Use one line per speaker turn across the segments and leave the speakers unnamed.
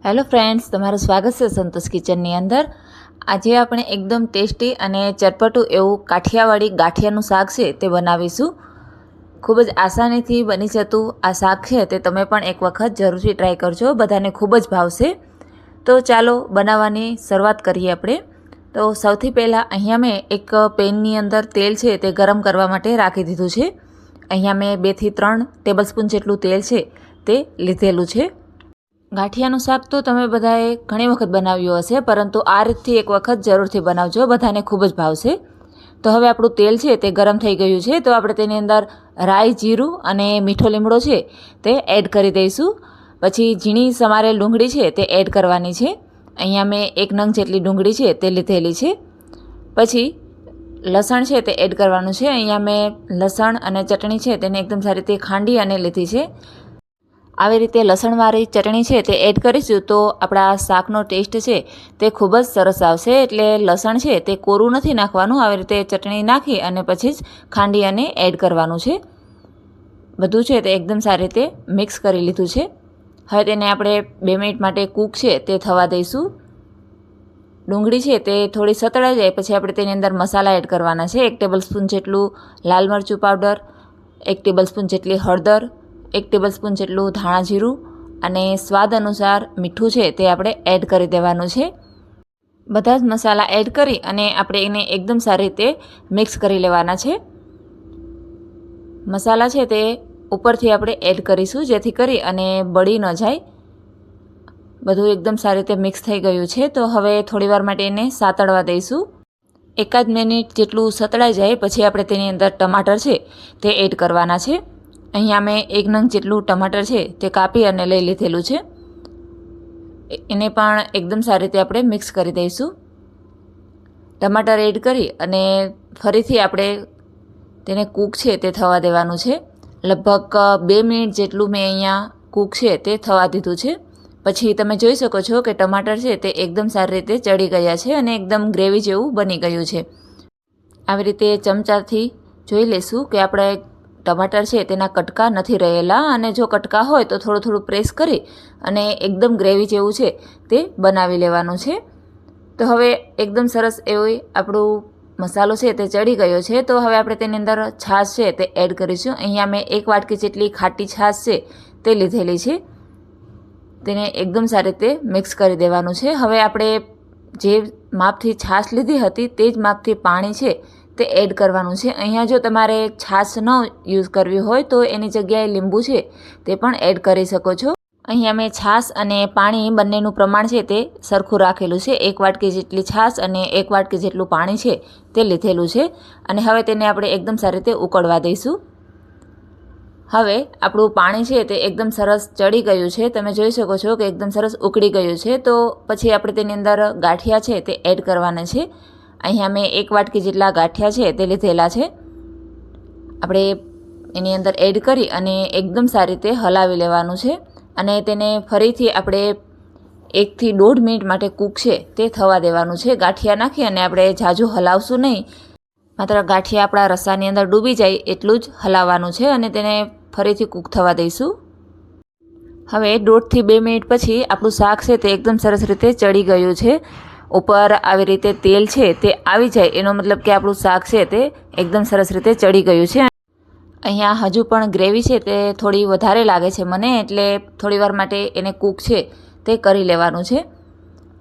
Hello friends, તમારું સ્વાગત છે સંતોષ કિચનની અંદર। આજે આપણે એકદમ ટેસ્ટી અને ચટપટું એવું કાઠિયાવાડી ગાંઠિયાનું શાક છે તે બનાવીશું। ખૂબ જ આસાનીથી બની જતું આ શાક છે તે તમે પણ એક વખત જરૂરથી ટ્રાય કરજો, બધાને ખૂબ જ ભાવશે। તો ચાલો બનાવવાની શરૂઆત કરીએ આપણે। તો સૌથી પહેલાં અહીંયા મેં એક પેનની અંદર તેલ છે તે ગરમ કરવા માટે રાખી દીધું છે। અહીંયા મેં 2 થી 3 ટેબલસ્પૂન જેટલું તેલ છે તે લીધેલું છે। ગાંઠિયાનું શાક તો તમે બધાએ ઘણી વખત બનાવ્યું હશે, પરંતુ આ રીતથી એક વખત જરૂરથી બનાવજો, બધાને ખૂબ જ ભાવશે। તો હવે આપણું તેલ છે તે ગરમ થઈ ગયું છે, તો આપણે તેની અંદર રાઈ, જીરું અને મીઠો લીમડો છે તે એડ કરી દઈશું। પછી ઝીણી સમારેલ ડુંગળી છે તે એડ કરવાની છે। અહીંયા મેં 1 નંગ જેટલી ડુંગળી છે તે લીધેલી છે। પછી લસણ છે તે એડ કરવાનું છે। અહીંયા મેં લસણ અને ચટણી છે તેને એકદમ સારી રીતે ખાંડી અને લીધી છે। આવી રીતે લસણવાળી ચટણી છે તે એડ કરીશું તો આપણા શાકનો ટેસ્ટ છે તે ખૂબ જ સરસ આવશે। એટલે લસણ છે તે કોરું નથી નાખવાનું, આવી રીતે ચટણી નાખી અને પછી જ ખાંડી અને એડ કરવાનું છે। બધું છે તે એકદમ સારી રીતે મિક્સ કરી લીધું છે। હવે તેને આપણે 2 મિનિટ માટે કૂક છે તે થવા દઈશું। ડુંગળી છે તે થોડી સતળાઈ જાય પછી આપણે તેની અંદર મસાલા એડ કરવાના છે। 1 ટેબલસ્પૂન જેટલું લાલ મરચું પાવડર, 1 ટેબલસ્પૂન જેટલી હળદર, 1 ટેબલસ્પૂન જેટલું ધાણા જીરું અને સ્વાદ અનુસાર મીઠું છે તે આપણે એડ કરી દેવાનું છે। બધા જ મસાલા એડ કરી અને આપણે એને એકદમ સારી રીતે મિક્સ કરી લેવાના છે। મસાલા છે તે ઉપરથી આપણે એડ કરીશું જેથી કરી અને બળી ન જાય। બધું એકદમ સારી રીતે મિક્સ થઈ ગયું છે, તો હવે થોડીવાર માટે એને સાતળવા દઈશું। 1 મિનિટ જેટલું સતળાઈ જાય પછી આપણે તેની અંદર ટમાટર છે તે એડ કરવાના છે। અહીંયા મેં 1 નંગ જેટલું ટમાટર છે તે કાપી અને લઈ લીધેલું છે। એને પણ એકદમ સારી રીતે આપણે મિક્સ કરી દઈશું। ટમાટર એડ કરી અને ફરીથી આપણે તેને કૂક છે તે થવા દેવાનું છે। લગભગ 2 મિનિટ જેટલું મેં અહીંયા કૂક છે તે થવા દીધું છે। પછી તમે જોઈ શકો છો કે ટમાટર છે તે એકદમ સારી રીતે ચડી ગયા છે અને એકદમ ગ્રેવી જેવું બની ગયું છે। આવી રીતે ચમચાથી જોઈ લેશું કે આપણે ટમાટર છે તેના કટકા નથી રહેલા, અને જો કટકા હોય તો થોડું થોડું પ્રેસ કરી અને એકદમ ગ્રેવી જેવું છે તે બનાવી લેવાનું છે। તો હવે એકદમ સરસ એવી આપણું મસાલો છે તે ચડી ગયો છે। તો હવે આપણે તેની અંદર છાશ છે તે એડ કરીશું। અહીંયા મેં 1 વાટકી જેટલી ખાટી છાશ છે તે લીધેલી છે। તેને એકદમ સારી રીતે મિક્સ કરી દેવાનું છે। હવે આપણે જે માપથી છાશ લીધી હતી તે જ માપથી પાણી છે તે એડ કરવાનું છે। અહીંયા જો તમારે છાશ ન યુઝ કરવી હોય તો એની જગ્યાએ લીંબુ છે તે પણ એડ કરી શકો છો। અહીંયા મેં છાશ અને પાણી બંનેનું પ્રમાણ છે તે સરખું રાખેલું છે। 1 વાટકી જેટલી છાશ અને 1 વાટકી જેટલું પાણી છે તે લીધેલું છે। અને હવે તેને આપણે એકદમ સારી રીતે ઉકળવા દઈશું। હવે આપણું પાણી છે તે એકદમ સરસ ચડી ગયું છે, તમે જોઈ શકો છો કે એકદમ સરસ ઉકળી ગયું છે। તો પછી આપણે તેની અંદર ગાંઠિયા છે તે એડ કરવાના છે। અહીંયા મેં 1 વાટકી જેટલા ગાંઠિયા છે તે લીધેલા છે। આપણે એની અંદર એડ કરી અને એકદમ સારી રીતે હલાવી લેવાનું છે। અને તેને ફરીથી આપણે 1 થી 1.5 મિનિટ માટે કૂક છે તે થવા દેવાનું છે। ગાંઠિયા નાખી અને આપણે ઝાઝું હલાવશું નહીં, માત્ર ગાંઠિયા આપણા રસાની અંદર ડૂબી જાય એટલું જ હલાવવાનું છે અને તેને ફરીથી કૂક થવા દઈશું। હવે 1.5 થી 2 મિનિટ પછી આપણું શાક છે તે એકદમ સરસ રીતે ચડી ગયું છે। ઉપર આવી રીતે તેલ છે તે આવી જાય એનો મતલબ કે આપણું શાક છે તે એકદમ સરસ રીતે ચડી ગયું છે। અહીંયા હજુ પણ ગ્રેવી છે તે થોડી વધારે લાગે છે મને, એટલે થોડીવાર માટે એને કૂક છે તે કરી લેવાનું છે।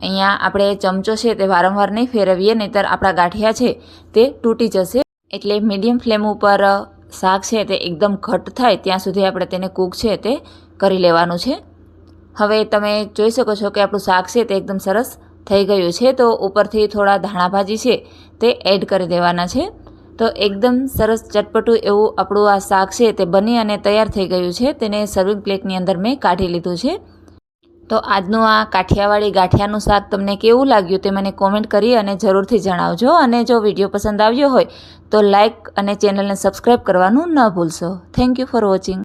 અહીંયા આપણે ચમચો છે તે વારંવાર નહીં ફેરવીએ, નહીંતર આપણા ગાંઠિયા છે તે તૂટી જશે। એટલે મીડિયમ ફ્લેમ ઉપર શાક છે તે એકદમ ઘટ્ટ થાય ત્યાં સુધી આપણે તેને કૂક છે તે કરી લેવાનું છે। હવે તમે જોઈ શકો છો કે આપણું શાક છે તે એકદમ સરસ થઈ ગયું છે। તો ઉપરથી થોડા ધાણા ભાજી છે તે એડ કરી દેવાના છે। તો એકદમ સરસ ચટપટું એવું આપણું આ શાક છે તે બની અને તૈયાર થઈ ગયું છે। તેને સર્વિંગ પ્લેટની અંદર મેં કાઢી લીધું છે। તો આજનું આ કાઠિયાવાડી ગાંઠિયાનું શાક તમને કેવું લાગ્યું તે મને કોમેન્ટ કરી અને જરૂરથી જણાવજો। અને જો વિડીયો પસંદ આવ્યો હોય તો લાઇક અને ચેનલને સબસ્ક્રાઈબ કરવાનું ન ભૂલશો। Thank you for watching.